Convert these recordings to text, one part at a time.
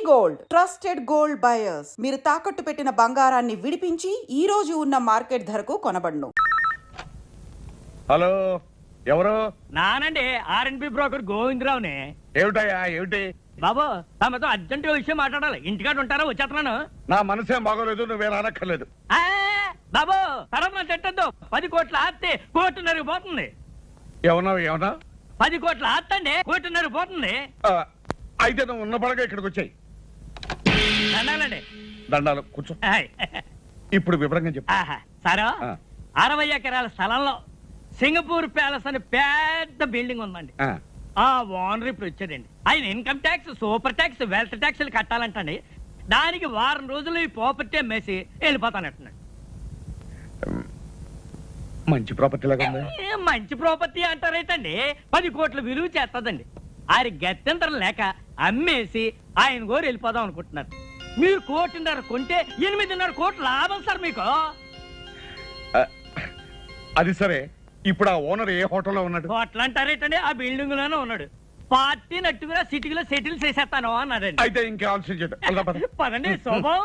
Gold trusted gold buyers మీరు తాకట్టు పెట్టిన బంగారాన్ని విడిపించి ఈ రోజు ఉన్న మార్కెట్ ధరకు కొనబడును. హలో, ఎవరు? నానండి, ఆర్ఎన్బి బ్రోకర్ గోవిందరావుని. ఏమిటయ్యా, ఏమిటి? బాబు, తమతో అర్జెంట్ విషయం మాట్లాడాలి. ఇంటికాడ ఉంటారా? వచ్చేస్తున్నాను. నా మనసేం బాగోలేదు, నువ్వేం అనక్కర్లేదు. ఆ, బాబు తర్వాత చెట్టద్దు. 10 కోట్ల ఆస్తి కోటిన్నర పోతుంది. ఏమన్నా 10 కోట్ల ఆస్తి అండి, కోటిన్నర పోతుంది. అయితే నువ్వు ఉన్న పడగా ఇక్కడికి వచ్చాయి. దండాలండి. దండాలు, కూర్చో. ఇప్పుడు వివరంగా చెప్పు. సరే, 60 ఎకరాల స్థలంలో సింగపూర్ ప్యాలెస్ అని పెద్ద బిల్డింగ్ ఉందండి. ఆ ఓనర్ ఇప్పుడు వచ్చాడండి. ఆయన income tax, super tax, wealth tax కట్టాలంటండి. దానికి వారం రోజులు ఈ ప్రాపర్టీ అమ్మేసి వెళ్ళిపోతానంటున్నాడు. మంచి ప్రాపర్టీ లాగా ఉంది. మంచి ప్రాపర్టీ అంటారేటండి, 10 కోట్ల విలువ చేస్తుందండి. ఆయన గత్యంతరం లేక అమ్మేసి ఆయన గోరు వెళ్ళిపోదాం అనుకుంటున్నారు. మీరు 1.5 కోటి కొంటే 8.5 కోట్ల లాభం సార్ మీకు. అది సరే, ఇప్పుడు ఆ ఓనర్ ఏ హోటల్లో ఉన్నాడు? హోటల్ అంటారేటండి, ఆ బిల్డింగ్ లోనే ఉన్నాడు. పార్టీ నట్టుగా సిటీలో సెటిల్ చేసేస్తాను అన్నాడండి. అయితే ఇంకే ఆలోచించండి. పదండి శోభం.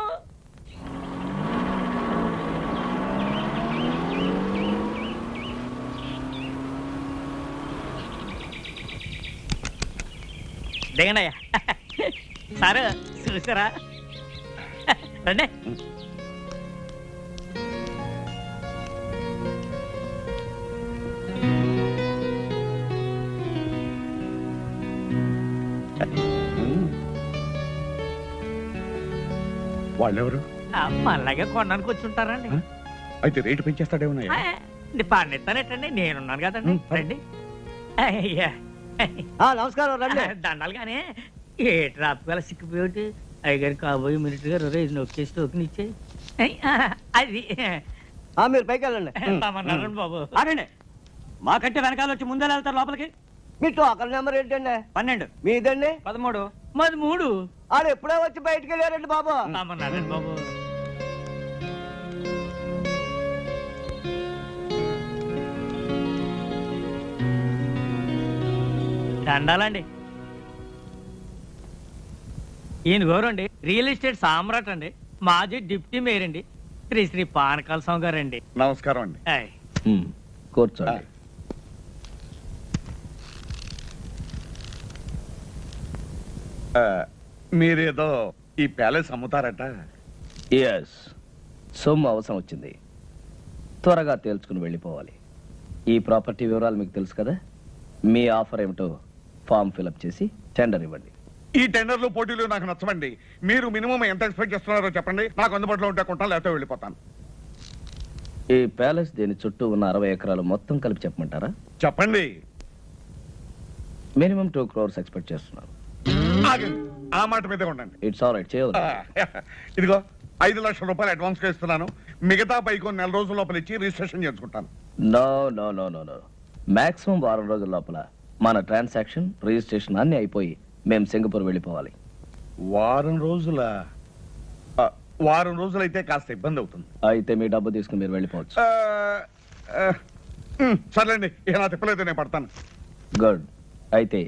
దిగనయ్యా సార్, చూసారా? రండి. వాళ్ళెవరు? మళ్ళాగే కొనడానికి వచ్చి ఉంటారండి. అయితే రేటు పెంచేస్తాడేమన్నా? పన్నిస్తానేటండి, నేనున్నాను కదండి. రండి. అయ్యా నమస్కారం, రండి. దండాలు కానీ ఏ ట్రాప్ గల సిక్కిపోయి అయ్యగారు కాబోయే మినిట్ గారు నొక్కేసి టోకెన్ ఇచ్చాయి. అది మీరు పైకి వెళ్ళండి. తమన్నారండి బాబు. అనండి, మాకంటే వెనకాల వచ్చి ముందే వెళ్తారు లోపలికి. మీ టోకన్ నెంబర్ ఏంటండి? 12. మీదండి? 13. మాది 3. ఆడు ఎప్పుడే వచ్చి బయటికి వెళ్ళారండి బాబు. తమన్నారండి బాబు. దండాలండి. ఈయన గోరండి రియల్ ఎస్టేట్ సామ్రాట్ అండి, మాజీ డిప్యూటీ మేయర్ అండి, శ్రీ పానకాల స్వామి గారండి. నమస్కారం అండి. కూర్చోండి. మీరేదో ఈ ప్యాలెస్ అమ్ముతారట? ఎస్, సొమ్ము అవసరం వచ్చింది, త్వరగా తేల్చుకుని వెళ్ళిపోవాలి. ఈ ప్రాపర్టీ వివరాలు మీకు తెలుసు కదా. మీ ఆఫర్ ఏమిటో ఫామ్ ఫిలప్ చేసి టెండర్ ఇవ్వండి. ఈ టెండర్లు, పోటీలు నాకు నచ్చవండి. మీరు మినిమం ఎంత ఎక్స్పెక్ట్ చేస్తున్నారో చెప్పండి. నాకు అందుబాటులో ఉంటే కొంటాను, లేకపోతే వెళ్ళిపోతాను. ఈ ప్యాలెస్ దీని చుట్టూ ఉన్న 60 ఎకరాలు మొత్తం కలిపి చెప్పమంటారా? చెప్పండి. మినిమం 2 crores ఎక్స్పెక్ట్ చేస్తున్నాను. ఆగండి, ఆ మాట మీదే ఉండండి. ఇట్స్ ఆల్ రైట్, చేయదు. ఇదిగో 5 లక్షల రూపాయలు అడ్వాన్స్ గా ఇస్తున్నాను. మిగతా పై కొన్ని నెల రోజుల లోపల ఇచ్చి రిజిస్ట్రేషన్ చేసుకుంటాను. No no no no no, maximum 1 రోజుల లోపల మన ట్రాన్సాక్షన్, రిజిస్ట్రేషన్ అన్ని అయిపోయి మేము సింగపూర్ వెళ్ళిపోవాలి. వారం రోజులైతే కాస్త ఇబ్బంది అవుతుంది. అయితే మీ డబ్బు తీసుకుని మీరు వెళ్ళిపోవచ్చు. సర్లేండి, నా తిప్పలేదు, నేను పడతాను. గుడ్. అయితే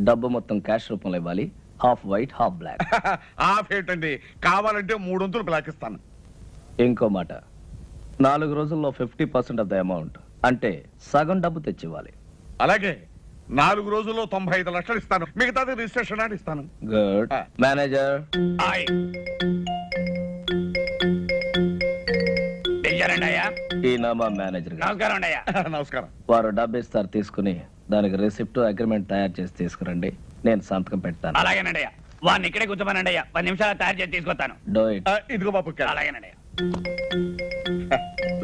డబ్బు మొత్తం క్యాష్ రూపంలో ఇవ్వాలి. Half white, half black. Half ఏంటండి, కావాలంటే 3 వంతులు బ్లాక్ ఇస్తాను. ఇంకో మాట, 4 రోజుల్లో 50% ఆఫ్ ద అమౌంట్, అంటే సగం డబ్బు తెచ్చివ్వాలి. అలాగే 4 రోజుల్లో 95 లక్షలు ఇస్తాను. మిగతాది రిజిస్ట్రేషన్ అని ఇస్తాను. గుడ్. మేనేజర్, ఈయన మా మేనేజర్ గారు. నమస్కారం. వారు డబ్బు ఇస్తారు, తీసుకుని దానికి రిసిప్ట్, అగ్రిమెంట్ తయారు చేసి తీసుకురండి. నేను సంతకం పెడతాను. అలాగేనండి, వాడిని ఇక్కడే కూర్చోమనండి. 10 నిమిషాలు తయారు చేసి తీసుకొస్తాను. Do it. ఇదిగో బాబు. అలాగేనండి.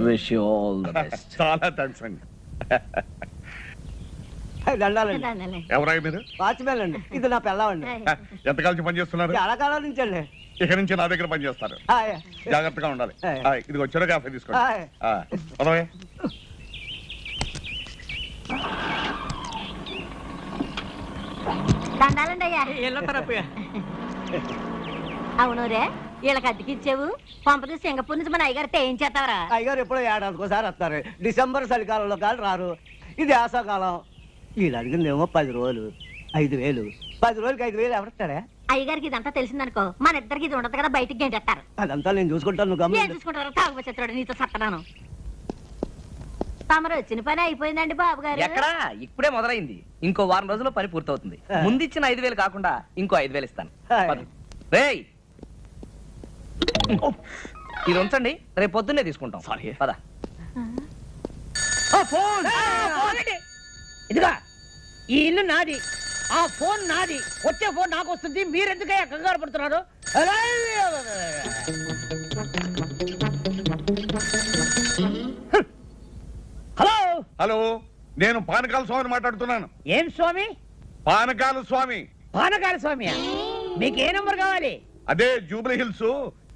Wish you all the best. చాలా థ్యాంక్స్ అండి. దండాలండి. ఎవరై మీరు? వాచ్మెన్ అండి. ఇది నా పిల్లవండి. ఎంతకాలం పని చేస్తున్నారు? చాలా కాలం నుంచి అండి. ఇక నుంచి నా దగ్గర పని చేస్తారు. జాగ్రత్తగా ఉండాలి. ఇది వచ్చాడు, కాఫీ తీసుకోండి. దండాలండి అయ్యా. అవును రే, వీళ్ళకి అద్దెకిచ్చావు. పంపది సింగపూర్ నుంచి మన అయ్యగారితో ఏం చేస్తావరా? అయ్యగారు ఎప్పుడో ఏడాదికోసారి వస్తారు. డిసెంబర్ చలికాలంలో కాదు రారు. ఇది వేసవకాలం. వీళ్ళు అడిగిందేమో 10 రోజులు, 5,000. 10 రోజులకి 5,000 ఎవరిస్తాడా? అయ్యగారికి ఇదంతా తెలిసిందనుకో మన ఇద్దరికి ఇది ఉండదు కదా, బయటికి గంటేస్తారు. అదంతా నేను చూసుకుంటాను, నువ్వు ఏం గమనించు. చూసుకుంటారు తాగుబోతుడు, నీతో సత్తనాను. తమరు వచ్చిన పని అయిపోయిందండి బాబు గారు. ఎక్కడా ఇప్పుడే మొదలైంది. ఇంకో వారం రోజుల్లో పని పూర్తవుతుంది. ముందిచ్చిన 5,000 కాకుండా ఇంకో 5,000 ఇస్తాను. పద. రేయ్ ఇది ఉంచండి, రేపు పొద్దున్నే తీసుకుంటాం. పద. ఇదిగా ఈ ఇల్లు నాది, ఆ ఫోన్ నాది, వచ్చే ఫోన్ నాకు వస్తుంది. మీరెందుకయ్యా కంగారు పడుతున్నారు? హలో హలో, నేను పానకాల స్వామిని మాట్లాడుతున్నాను. ఏం స్వామి? పానకాల స్వామి. పానకాల స్వామి. మీకు ఏ నంబర్ కావాలి? అదే జూబ్లీ హిల్స్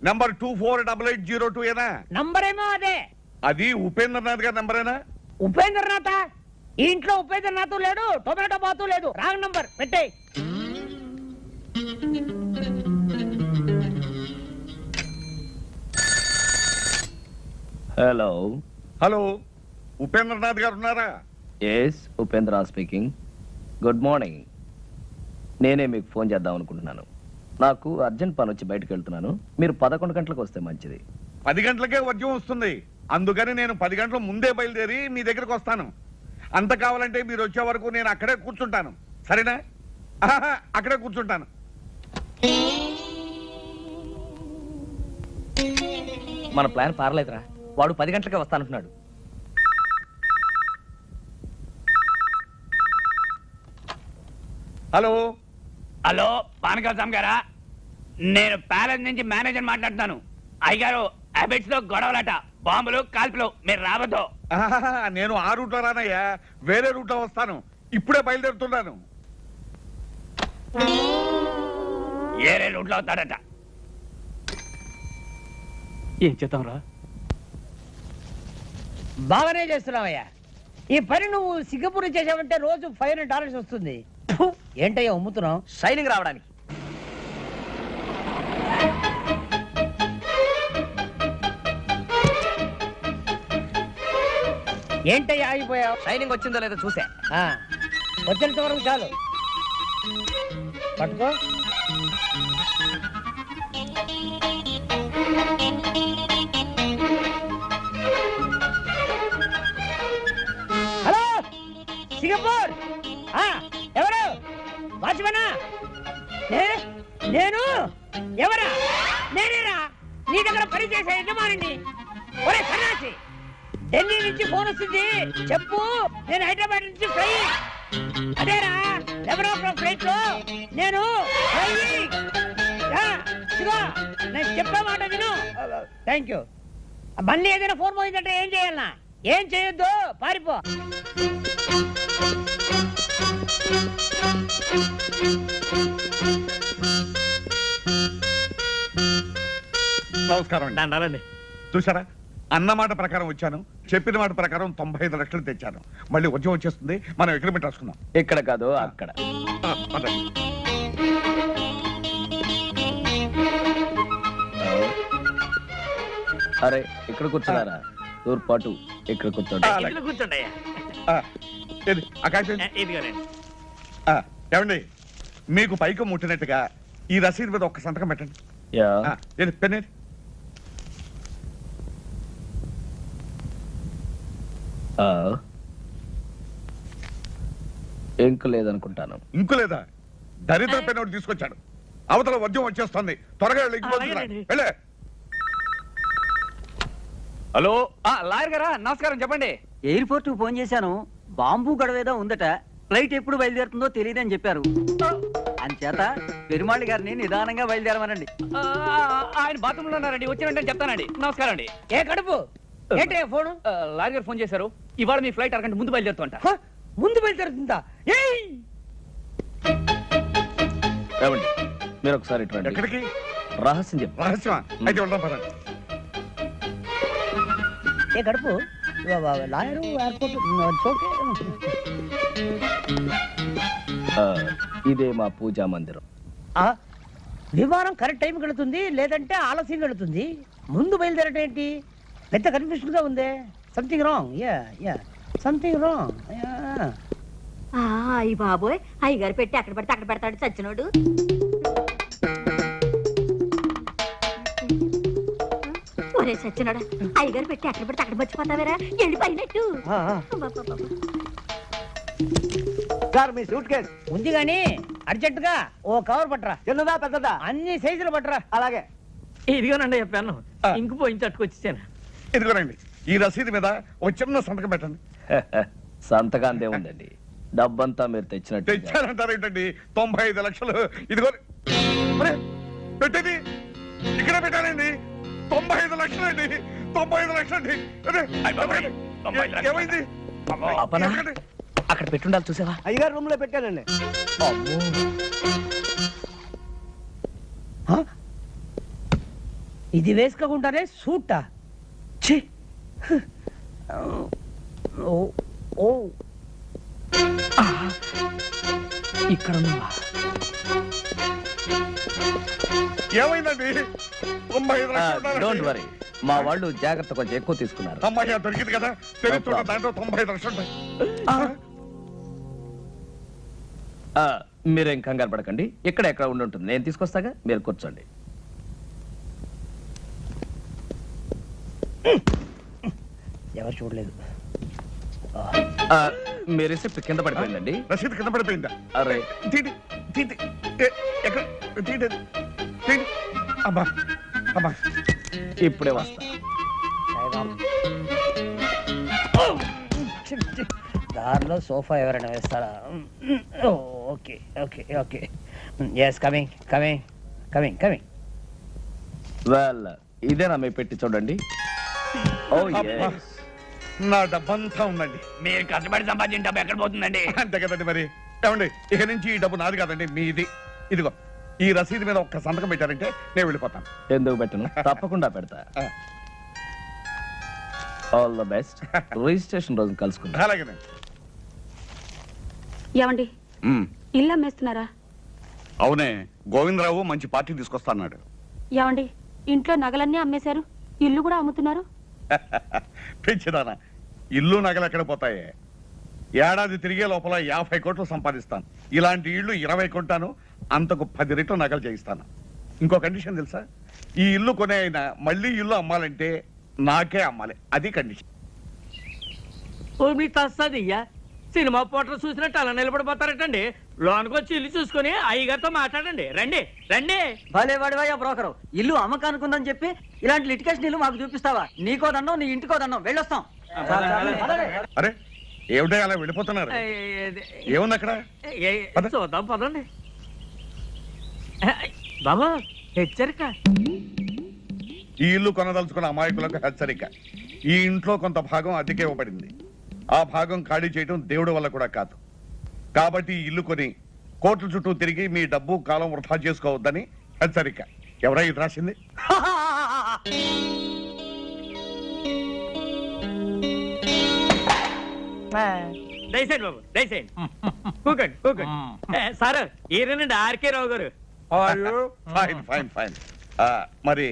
నంబర్ 248802 ఏనా? నంబర్ ఏమో అదే. అది ఉపేంద్రనాథ్ గారి నంబరేనా? ఉపేంద్రనాథ? ఈ ఇంట్లో ఉపేంద్రనాథ్ లేడు, టొమాటో బాతు లేదు. రాంగ్ నంబర్ పెట్టేయ్. హలో. హలో, ఉపేంద్రనాథ్ గారు ఉన్నారా? Yes, Upendra speaking. Good morning. నేనే మీకు ఫోన్ చేద్దాం అనుకుంటున్నాను. నాకు అర్జెంట్ పని వచ్చి బయటకు వెళ్తున్నాను. మీరు 11 గంటలకు వస్తే మంచిది. 10 గంటలకే వర్జం వస్తుంది. అందుకని నేను 10 గంటల ముందే బయలుదేరి మీ దగ్గరకు వస్తాను. అంత కావాలంటే మీరు వచ్చే వరకు నేను అక్కడే కూర్చుంటాను. సరేనా? అక్కడే కూర్చుంటాను. మన ప్లాన్ పారలేదురా. వాడు 10 గంటలకే వస్తానంటున్నాడు. హలో. హలో, పానకాల స్వామి గారా? నేను ప్యాలెస్ నుంచి మేనేజర్ మాట్లాడుతాను. అయ్యగారు హ్యాబిట్స్ లో గొడవలట, బాంబులు కాల్పులు, మీరు రావద్దు. నేను ఆ రూట్లో రానయ్యా, వేరే రూట్లో వస్తాను. ఇప్పుడే బయలుదేరుతున్నాను. ఏరే రూట్లో అవుతాడట. ఏం చేద్దాం రా? బాగానే చేస్తున్నావయ్యా. ఈ పని నువ్వు సింగపూర్ చేసావంటే రోజు $500 వస్తుంది. ఫు, ఏంటయ్యా అమ్ముతున్నావు? షైనింగ్ రావడానికి. ఏంటయ్యా ఆగిపోయావు? షైనింగ్ వచ్చిందో లేదో చూసా. వచ్చేంత వరకు చాలు. పట్టుకో. Hello, Singapore. ఎవరు? వాచ్మనా? నేను ఎవరా? నేనేరా నీ దగ్గర పని చేసే యజమానిని. ఒరే సన్నాసి, ఢిల్లీ నుంచి ఫోన్ వస్తుంది, చెప్పు. నేను హైదరాబాద్ నుంచి ఫ్లై. అదేరా 11 ఫ్లైట్ లో నేను నేను చెప్పే మాట విను. Thank you. మళ్ళీ ఏదైనా ఫోన్ పోయిందంటే ఏం చేయాలన్నా? ఏం చేయొద్దు, పారిపో. నమస్కారం అండి. దండాలండి. చూసారా, అన్నమాట ప్రకారం వచ్చాను, చెప్పిన మాట ప్రకారం 95 లక్షలు తెచ్చాను. మళ్ళీ వర్జం వచ్చేస్తుంది, మనం అగ్రిమెంట్ రాసుకుందాం. ఇక్కడ కాదు, అక్కడ. పదండి. అరే, ఇక్కడ కూర్చున్నారా? తూర్పాటు ఇక్కడ కూర్చోండి. ఇందులో కూర్చోండి అయ్యా. ఏది, ఆ కాగితం? ఇదిగోనండి. ఏమండి, మీకు పైకి ముట్టినట్టుగా ఈ రసీదు మీద ఒక్క సంతకం పెట్టండి. యా. ఏది, పెన్ ఏది? ఇంక లేదనుకుంటాను. ఇంకు లేదా? దరిద్ర పెన్ ఒకటి తీసుకొచ్చాడు. అవతల వర్జం వచ్చేస్తుంది, త్వరగా వెళ్ళి అలాగేనండి. వెళ్ళే. హలో, లాయర్ గారా, నమస్కారం. చెప్పండి. ఎయిర్పోర్ట్ కు ఫోన్ చేశాను, బాంబు గడవేదో ఉందట. ఫ్లైట్ ఎప్పుడు బయలుదేరుతుందో తెలియదని చెప్పారు. అంచేత పెరుమాళి గారిని నిదానంగా బయలుదేరమనండి. ఆయన బాత్రూమ్ లో ఉన్నారండి, వచ్చిన వెంటనే చెప్తానండి. నమస్కారం అండి. ఏ కడుపు ఏంటి ఫోను? లాయర్ గారు ఫోన్ చేశారు, ఇవాళ మీ ఫ్లైట్ అరగంట ముందు బయలుదేరుతుంట. ముందు బయలుదేరుతుందా? ఏమండి, మీరు ఒకసారి ఇటు రండి. ఎక్కడికి? రహస్యం చెప్పు. రహస్యమా? అయితే వెళ్దాం పదండి. ఏ కడుపు లాయరు ఎయిర్పోర్ట్ ఓకే. ఇదే మా పూజా మందిరం. విమానం కరెక్ట్ టైం వెళుతుంది, లేదంటే ఆలస్యం వెళుతుంది. ముందు బయలుదేరటం ఏంటి? పెద్ద కన్ఫ్యూషన్ గా ఉంది. Something wrong. Yeah something wrong. అయ్యి బాబోయ్, అయ్యగారు పెట్టి అక్కడ పడితే అక్కడ పెడతాడు చచ్చినోడు. రే సచ్చినాడా అయ్యగారు పెట్టి అక్కడ పెడితే అక్కడ మర్చిపోతావేరా వెళ్ళిపోయినట్టు సార్ మీ సూట్ కేస్ ఉంది గాని అర్జెంట్ గా ఓ కవర్ పట్టరా చిన్నదా పెద్దదా అన్ని సైజులు పట్టరా అలాగే ఇదిగోనండి చెప్పాను ఇంకు పోయించి అట్టుకొచ్చేసాను. ఇదిగోనండి ఈ రసీదు మీద ఒక చిన్న సంతకం పెట్టండి. సంతకాందే ఉందండి, డబ్బంతా మీరు తెచ్చినట్టు. తెచ్చారంటారేంటండి? 95 లక్షలు ఇదిగో. అరే, పెట్టేది ఇక్కడ పెట్టానండి. 95 లక్షలు అండి. 95 లక్షలు అండి. ఏమైంది? అప్పనా? ఎక్కడండి? అక్కడ పెట్టుండాలి చూసావా? అయ్యగారు రూమ్ లో పెట్టానండి. ఇది వేసుకోకుండానే సూటా? ఛీ! ఓ ఇక్కడ ఉన్నావా? ఏమైందండి? 95 లక్షలు డోంట్ వరీ, మా వాళ్ళు జాగ్రత్త కొంచెం ఎక్కువ తీసుకున్నారు. అమ్మాయి దొరికింది కదా, తెలుసు దాంట్లో 95 లక్షలు ఉంటాయి. మీరేం కంగారు పడకండి, ఇక్కడ ఎక్కడ ఉండి ఉంటుంది, నేను తీసుకొస్తాగా, మీరు కూర్చోండి. ఎవరు చూడలేదు. మీ రిసిప్ట్ కింద పడిపోయిందండి. రసీదు కింద పడిపోయిందా? అరే తీటి తీటి ఎక్కడ తీటి తీటి. అబ్బా అబ్బా, ఇప్పుడే వస్తా. దారిలో సోఫా ఎవరైనా వేస్తారా? Okay okay okay yes coming coming coming coming. Well, ఇదేనా మీ పెట్టి చూడండి. ఓ అబ్బా, నా డబ్బంతా ఉందండి. మీరు కష్టపడి సంపాదించిన డబ్బు ఎక్కడ పోతుందండి? అంతే కదండి మరి. ఏమండి, ఇక నుంచి ఈ డబ్బు నాది కాదండి, మీది. ఇదిగో ఈ రసీదు మీద ఒక్క సంతకం పెట్టారంటే నేను వెళ్ళిపోతాను. ఎందుకు పెట్టను, తప్పకుండా పెడతా. All the best. రిజిస్ట్రేషన్ రోజు కలుసుకుందాం. అలాగేనండి. ఏమండి ఇల్లు అమ్మేస్తున్నారా? అవునే, గోవిందరావు మంచి పార్టీ తీసుకొస్తాడు. ఏమండి ఇంట్లో నగలన్నీ అమ్మేశారు, ఇల్లు కూడా అమ్ముతున్నారు? పెంచిదానా, ఇల్లు నగలు ఎక్కడ పోతాయి? ఏడాది తిరిగే లోపల 50 కోట్లు సంపాదిస్తాను. ఇలాంటి ఇల్లు 20 కొంటాను, అంతకు 10 రెట్లు నగలు చేయిస్తాను. ఇంకో కండిషన్ తెలుసా? ఈ ఇల్లు కొనే అయినా మళ్ళీ ఇల్లు అమ్మాలంటే నాకే అమ్మాలి, అది కండిషన్. మీ తస్తదియ్యా, సినిమా పోటర్ చూసినట్టు అలా నిలబడిపోతారటండి. లోనికి వచ్చి ఇల్లు చూసుకుని అయ్యగారితో మాట్లాడండి. రండి రండి. భలే వాడివయ్యా బ్రోకరు, ఇల్లు అమ్మకానుకుందని చెప్పి ఇలాంటి లిటికేషన్ ఇల్లు మాకు చూపిస్తావా? నీకో దండం, నీ ఇంటికో దండం, వెళ్ళొస్తాం. అరే ఏమిటో అలా వెళ్ళిపోతున్నారు? ఏముంది అక్కడ? పద. చూద్దాం పదండి. బాబా హెచ్చరిక, ఈ ఇల్లు కొనదలుచుకున్న అమాయకులకు హెచ్చరిక. ఈ ఇంట్లో కొంత భాగం అద్దెకే ఇవ్వబడింది. ఆ భాగం ఖాళీ చేయడం దేవుడి వల్ల కూడా కాదు. కాబట్టి ఈ ఇల్లు కొని కోట్ల చుట్టూ తిరిగి మీ డబ్బు కాలం వృధా చేసుకోవద్దని హెచ్చరిక. ఎవరై ఇది రాసింది? దయచేయండి బాబు, దయచేయండి. కూకండి కూకండి. సార్ ఈయనండి ఆర్కే రావు గారు. Fine fine fine. మరి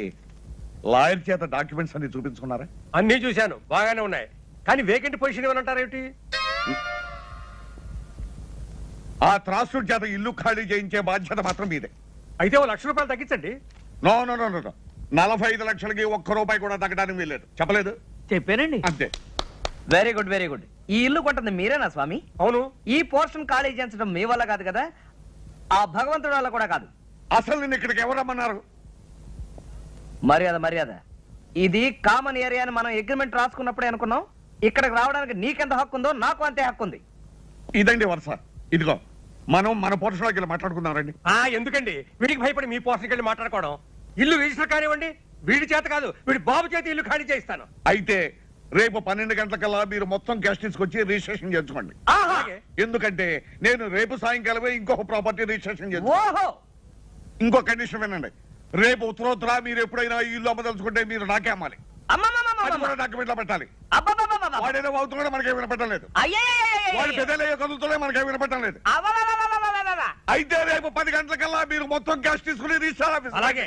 లాయర్ చేత డాక్యుమెంట్స్ అన్ని చూపించుకున్నారా? అన్నీ చూశాను, బాగానే ఉన్నాయి. కానీ వేకెంట్ పొజిషన్ ఏమంటారేమిటి? ఆ త్రాసుడి చేత ఇల్లు ఖాళీ చేయించే బాధ్యత మాత్రం మీదే. అయితే ఓ ₹1,00,000 తగ్గించండి. నో నో నో నో 45 లక్షలకి ₹1 కూడా తగ్గడానికి వీల్లేదు. చెప్పలేదు? చెప్పానండి. అంతే. Very good very good. ఈ ఇల్లు కొంటుంది మీరేనా స్వామి? అవును. ఈ పోర్షన్ ఖాళీ చేయించడం మీ వల్ల కాదు కదా, ఆ భగవంతుడి వల్ల కూడా కాదు. అసలు నేను ఇక్కడికి ఎవరు రమ్మన్నారు? మర్యాద మర్యాద. ఇది కామన్ ఏరియా అని మనం అగ్రిమెంట్ రాసుకున్నప్పుడే అనుకున్నాం. ఇక్కడికి రావడానికి నీకెంత హక్కు ఉందో నాకు అంతే హక్కు ఉంది. ఇదండి వరుస. ఇదిగో మనం మన పోర్షన్లోకి వెళ్ళి మాట్లాడుకుందాం రండి. ఎందుకండి వీడికి భయపడి మీ పోర్షన్కి వెళ్ళి మాట్లాడుకోవడం? ఇల్లు రిజిస్టర్ కానివ్వండి, వీడి చేత కాదు, వీడి బాబు చేత ఇల్లు ఖాళీ చేయిస్తాను. అయితే రేపు 12 గంటలకల్లా మీరు మొత్తం క్యాష్ తీసుకొచ్చి రిజిస్ట్రేషన్ చేసుకోండి. అలాగే. ఎందుకంటే నేను రేపు సాయంకాలమే ఇంకొక ప్రాపర్టీ రిజిస్ట్రేషన్ చేస్తాను. ఓహో, ఇంకో కండిషన్ వినండి. రేపు ఉత్తరోత్తర మీరు ఎప్పుడైనా ఈ ఇల్లు అమ్మదలుచుకుంటే మీరు నాకే అమ్మాలి. అది కూడా డాక్యుమెంట్లో పెట్టాలి. వాడేదో అవుతున్నాడో మనకే వినపట్టలేదు, వాడు పెద్దలయ్యే కదులుతూనే మనకే వినపట్టం లేదు. అయితే రేపు 10 గంటలకల్లా మీరు మొత్తం క్యాష్ తీసుకుని రిజిస్టర్ ఆఫీస్. అలాగే.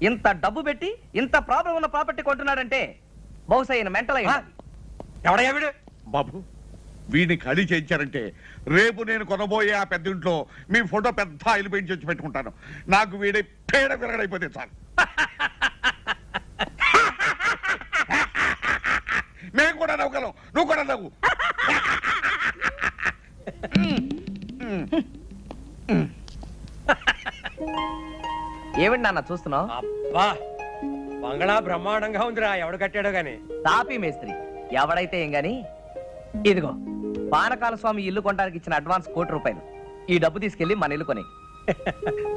ఇంత డబ్బు పెట్టి ఇంత ప్రాబ్లం ఉన్న ప్రాపర్టీ కొంటున్నాడంటే బహుశా ఈయన మెంటల్ అయ్యి ఉండాలి. ఎవడయ్యా వీడు? బాబు, వీడిని ఖాళీ చేయించారంటే రేపు నేను కొనబోయే ఆ పెద్ద ఇంట్లో మీ ఫోటో పెద్ద ఆయిల్ పెయింట్ చేసి పెట్టుకుంటాను. నాకు వీడి పేడ విరగడైపోతే చాలు. మేము కూడా నవ్వుగలం, నువ్వు కూడా నవ్వు. ఏమిటి నాన్న చూస్తున్నావు? అబ్బా బంగళా బ్రహ్మాండంగా ఉందిరా, ఎవడు కట్టాడో గాని. తాపీ మేస్త్రి ఎవడైతే ఏం గాని, ఇదిగో పానకాల స్వామి ఇల్లు కొనడానికి ఇచ్చిన అడ్వాన్స్ ₹1,00,00,000. ఈ డబ్బు తీసుకెళ్లి మన ఇల్లు కొని.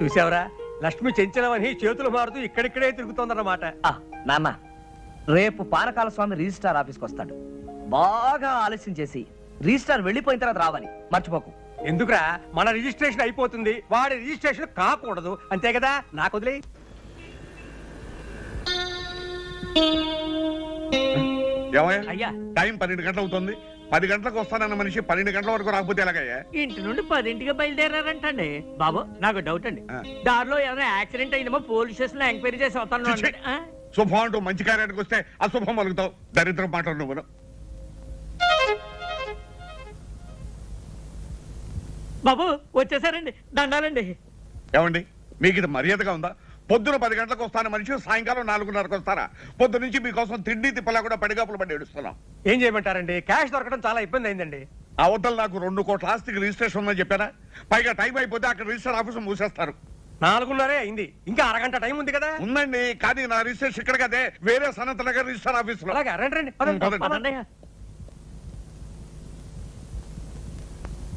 చూసావరా, లక్ష్మి చెంచలమని చేతులు మారుతూ ఇక్కడిక్కడే తిరుగుతోందన్నమాట. నాన్న, రేపు పానకాల స్వామి రిజిస్ట్రార్ ఆఫీస్కి వస్తాడు. బాగా ఆలస్యం చేసి రిజిస్ట్రార్ వెళ్ళిపోయిన తర్వాత రావాలి, మర్చిపోకు. ఎందుకురా, మన రిజిస్ట్రేషన్ అయిపోతుంది, వాడి రిజిస్ట్రేషన్ కాకూడదు, అంతే కదా. నాకు వదిలే. ఏమయ్యా అయ్యా టైం 12 గంటలు అవుతుంది. 10 గంటలకు వస్తానన్న మనిషి 12 గంటల వరకు రాకపోతే ఎలాగయ్యా? ఇంటి నుండి 10ంటికి బయలుదేరారంటండి. బాబు నాకు డౌట్ అండి, దారిలో ఏదైనా యాక్సిడెంట్ అయిందేమో పోలీస్ స్టేషన్ లో ఎంక్వైరీ చేసి వస్తాను ఛీ, ఛీ. శుభం అంటూ మంచి కార్యానికి వస్తే అశుభం పలుకుతావు. దరిద్రం మాటలు నువ్వు. బాబు వచ్చేసారండి, దండాలండి. ఏమండి, మీకు ఇది మర్యాదగా ఉందా? పొద్దున 10 గంటలకు వస్తాను మనిషి సాయంకాలం 4:30కు వస్తారా? పొద్దు నుంచి మీకోసం తిండి తిప్పలా కూడా పడిగాపులు పడి ఏడుస్తున్నాం. ఏం చేయమంటారండి, క్యాష్ దొరకడం చాలా ఇబ్బంది అయిందండి. అవతల నాకు 2 కోట్ల ఆస్తికి రిజిస్ట్రేషన్ ఉందని చెప్పారా? పైగా టైం అయిపోతే అక్కడ రిజిస్టర్ ఆఫీసు మూసేస్తారు. 4:30 అయింది, ఇంకా అరగంట టైం ఉంది కదా. ఉందండి, కానీ నా రిజిస్ట్రేషన్ ఇక్కడ కదే, వేరే సనత్ నగర్ రిజిస్టర్ ఆఫీసులో. అలాగే రండి రండి, పదండి. పదండి.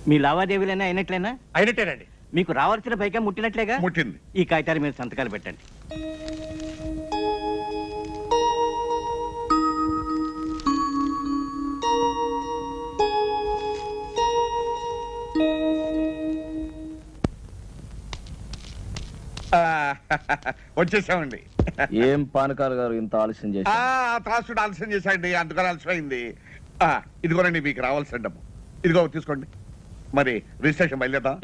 మీ లావాదేవీలైనా అయినట్లేనా? అయినట్టేనండి. మీకు రావాల్సిన పైగా ముట్టినట్లేగా? ముట్టింది. ఈ కాగితాలు మీరు సంతకాలు పెట్టండి. వచ్చేసామండి. ఏం పానకాల గారు ఇంత ఆలస్యం చేసి? త్రాసుడు ఆలస్యం చేశాయండి, అందుకని ఆలస్యం అయింది. ఇదిగోనండి మీకు రావాల్సిన డబ్బు. ఇదిగో తీసుకోండి. మరి రిజిస్ట్రేషన్ బయలుదేద్దాం.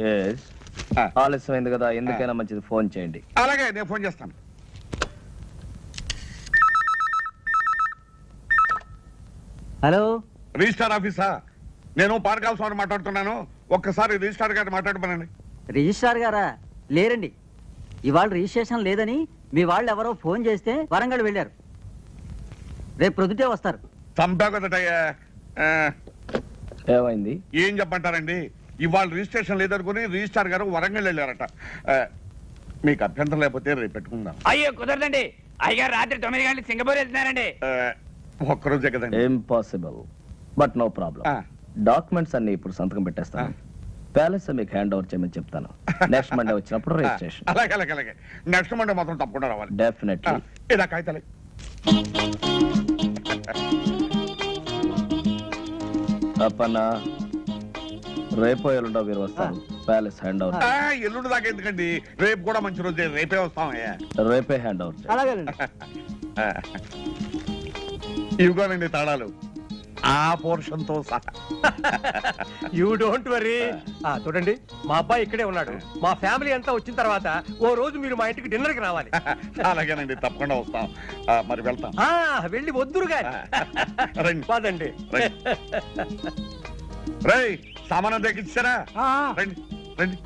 ఆలస్యం అయింది కదా, ఎందుకైనా మంచిది ఫోన్ చేయండి. అలాగే నేను ఫోన్ చేస్తాను. హలో, రిజిస్టార్ ఆఫీసా? నేను పానకాల స్వామి మాట్లాడుతున్నాను. ఒక్కసారి రిజిస్టార్ గారిని మాట్లాడమనండి. రిజిస్ట్రార్ గారా? లేరండి, ఇవాళ రిజిస్ట్రేషన్ లేదని మీ వాళ్ళు ఎవరో ఫోన్ చేస్తే వరంగల్ వెళ్ళారు. రేపు ప్రొద్దుటే వస్తారు. చంపా కదటయ్యా. ఏమైంది? ఏం చెప్పంటారండి, ఇవాళ రిజిస్ట్రేషన్ లేదనుకుని రిజిస్టార్ గారు వరంగల్ వెళ్ళారట. మీకు అభ్యంతరం లేకపోతే రేపు పెట్టుకుందాం. అయ్యో కుదరదండి, అయ్యారు రాత్రి 9 గంటలకు సింగపూర్ వెళ్తున్నారండి. ఒక్కరోజే కదండి. Impossible, but no problem. Documents అన్ని ఇప్పుడు సంతకం పెట్టేస్తాను. ప్యాలెస్ మీకు హ్యాండ్ ఓవర్ చేయమని చెప్తాను. నెక్స్ట్ మండే వచ్చినప్పుడు రిజిస్ట్రేషన్. అలాగే అలాగే అలాగే. నెక్స్ట్ మండే మాత్రం తప్పకుండా రావాలి. డెఫినెట్లీ. ఇలా కాగితాలే. అప్పన్న, రేపో ఎల్లుండో మీరు వస్తారు. Palace hand over. ఎల్లుండి దాకా ఎందుకండి, రేపు కూడా మంచి రోజే, రేపే వస్తామయ్యా. రేపే హ్యాండ్ ఓవర్. ఇవిగోనండి తాళాలు, ఆ పోర్షన్ తో సహా. You don't worry. చూడండి, మా అబ్బాయి ఇక్కడే ఉన్నాడు. మా ఫ్యామిలీ అంతా వచ్చిన తర్వాత ఓ రోజు మీరు మా ఇంటికి డిన్నర్ కి రావాలి. అలాగేనండి, తప్పకుండా వస్తాం. మరి వెళ్తాం. వెళ్ళి వద్దురు గాని. రండి. పదండి. రేయ్, సామానం తెచ్చిచ్చారా? రండి రండి,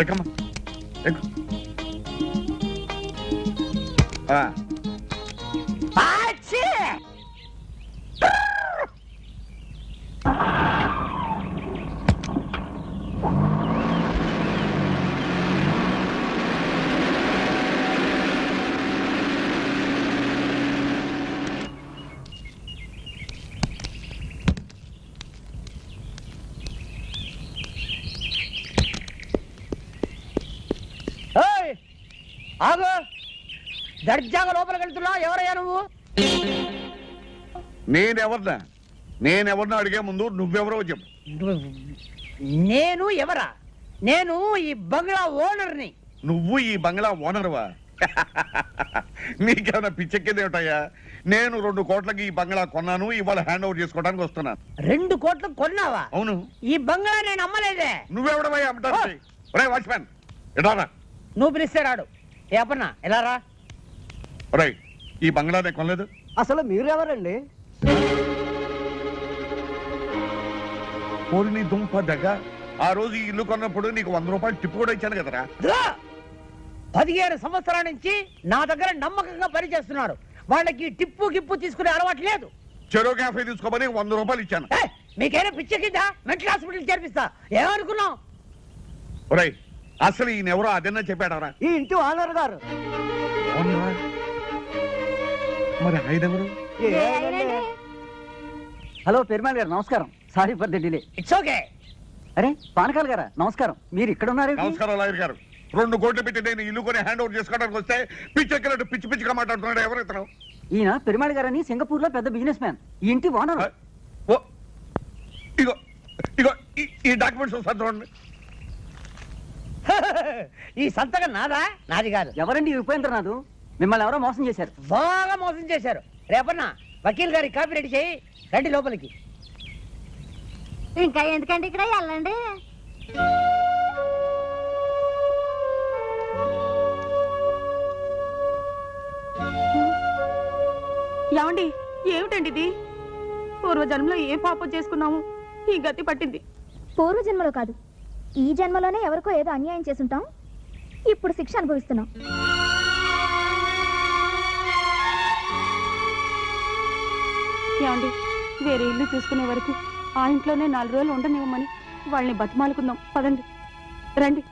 ఎక్కమ్మా ఎక్కు. ఆగు, దర్జాగా లోపలికి వెళ్తున్నా. ఎవరయ్యా నువ్వు? నేనెవరినో అడిగే ముందు నువ్వెవరో చెప్పు. నేను ఎవరా? నేను ఈ బంగ్లా ఓనర్ని. నువ్వు ఈ బంగ్లా ఓనర్వా? నీకేమైనా పిచ్చెక్కేదేమిటయ్యా? నేను 2 కోట్లకి ఈ బంగ్లా కొన్నాను, ఇవాళ హ్యాండ్ ఓవర్ చేసుకోవడానికి వస్తున్నాను. 2 కోట్లు కొన్నావా? అవును. ఈ బంగ్లా నేను అమ్మలేదే. నువ్వెవడమయ్యా అమ్మటానికి? ఒరే వాచ్మ్యాన్, ఎడారా? నువ్వు పిలిస్తే రాడు. ఏ అప్పన్నా ఎలా రా? ఒరే, ఈ బంగ్లా నేను కొనలేదు. అసలు మీరు ఎవరండి? పోరి నీ దుంప దగ్గ. ఆ రోజు ఈ ఇల్లు కొన్నప్పుడు నీకు 100 రూపాయలు టిప్పు కూడా ఇచ్చాను కదరా. 15 సంవత్సరాల నుంచి నా దగ్గర నమ్మకంగా పనిచేస్తున్నారు. వాళ్ళకి టిప్పు గిప్పు తీసుకునే అలవాటు లేదు. చెరో కాఫీ తీసుకోమని 100 రూపాయలు ఇచ్చాను. ఏయ్, మీకైనా పిచ్చెక్కిందా? Mental hospital చేర్పిస్తా. ఏమనుకున్నావు? ఒరేయ్ అసలు ఈయన ఎవరో అదన్నా చెప్పాడరా? ఈ ఇంటి ఓనర్ గారు. మరి ఆయన ఎవరు? హలో పెరుమాళ్ గారు నమస్కారం. Sorry for the delay. It's okay. అరే పానకాల గారా నమస్కారం. మీరు ఇక్కడ ఉన్నారు? నమస్కారం లాయర్ గారు. 2 కోట్లు పెట్టి నేను ఇల్లు కొని హ్యాండ్ ఓవర్ చేసుకోవడానికి వస్తే పిచ్చెక్కినట్టు పిచ్చి పిచ్చిగా మాట్లాడుతున్నాడు. ఎవరు ఇతను? ఈయన పెరుమాళ్ గారు అని సింగపూర్ లో పెద్ద బిజినెస్ మ్యాన్. ఈ ఇంటి ఓనర్. ఓ ఇగో ఇగో ఈ డాక్యుమెంట్స్ ఒకసారి చూడండి. ఈ సంతకం నాదా? నాది కాదు. ఎవరండి ఉపేంద్రనాథ్? మిమ్మల్ని ఎవరో మోసం చేశారు. బాగా మోసం చేశారు. రేపన్నా వకీల్ గారి కాపీ రెడీ చేయి. రండి లోపలికి. ఇంకా ఎందుకండి ఇక్కడ వెళ్ళండి. ఏమండి ఏమిటండి ఇది? పూర్వజన్మలో ఏ పాపం చేసుకున్నాము ఈ గతి పట్టింది. పూర్వజన్మలో కాదు, ఈ జన్మలోనే ఎవరికో ఏదో అన్యాయం చేసుంటాం. ఇప్పుడు శిక్ష అనుభవిస్తున్నాం. ఏమండి వేరే ఇల్లు చూసుకునే వరకు ఆ ఇంట్లోనే 4 రోజులు ఉండనివ్వమని వాళ్ళని బతిమాలుకుందాం. పదండి రండి.